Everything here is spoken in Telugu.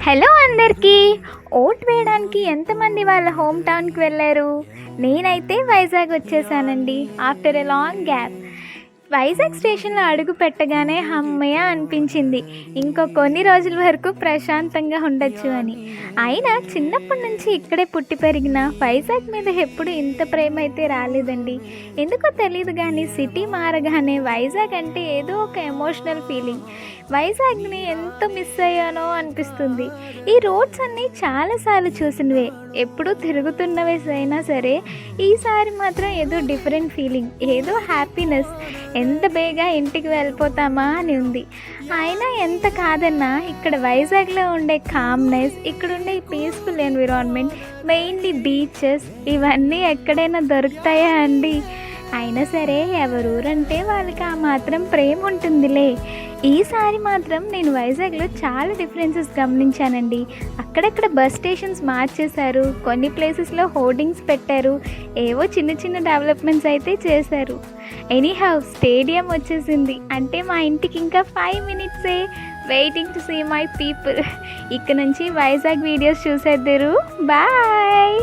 హలో అందరికీ. ఓట్ వేయడానికి ఎంతమంది వాళ్ళ హోమ్ టౌన్కి వెళ్ళారు? నేనైతే వైజాగ్ వచ్చేసానండి after a long gap. Vizag స్టేషన్లో అడుగు పెట్టగానే అమ్మయ్య అనిపించింది. ఇంకో కొన్ని రోజుల వరకు ప్రశాంతంగా ఉండొచ్చు అని. అయినా చిన్నప్పటి నుంచి ఇక్కడే పుట్టి పెరిగిన వైజాగ్ మీద ఎప్పుడు ఇంత ప్రేమ అయితే రాలేదండి. ఎందుకో తెలియదు కానీ సిటీ మారగానే వైజాగ్ అంటే ఏదో ఒక ఎమోషనల్ ఫీలింగ్. వైజాగ్ని ఎంత మిస్ అయ్యానో అనిపిస్తుంది. ఈ రోడ్స్ అన్నీ చాలాసార్లు చూసినవే, ఎప్పుడూ తిరుగుతున్నవే అయినా సరే ఈసారి మాత్రం ఏదో డిఫరెంట్ ఫీలింగ్, ఏదో హ్యాపీనెస్. ఎంత బేగా ఇంటికి వెళ్ళిపోతామా అని ఉంది. అయినా ఎంత కాదన్నా ఇక్కడ వైజాగ్లో ఉండే కామ్నెస్, ఇక్కడ ఉండే పీస్ఫుల్ ఎన్విరాన్మెంట్, మెయిన్లీ బీచెస్, ఇవన్నీ ఎక్కడైనా దొరుకుతాయా అండి? అయినా సరే ఎవరూరంటే వాళ్ళకి ఆ మాత్రం ప్రేమ ఉంటుందిలే. ఈసారి మాత్రం నేను వైజాగ్లో చాలా డిఫరెన్సెస్ గమనించానండి. అక్కడక్కడ బస్ స్టేషన్స్ మార్చేశారు, కొన్ని ప్లేసెస్లో హోర్డింగ్స్ పెట్టారు, ఏవో చిన్న చిన్న డెవలప్మెంట్స్ అయితే చేశారు. ఎనీహౌ స్టేడియం వచ్చేసింది అంటే మా ఇంటికి ఇంకా 5 minutesే. Waiting to see my people. ఇక్కడ నుంచి వైజాగ్ వీడియోస్ చూసేద్దరు. బాయ్.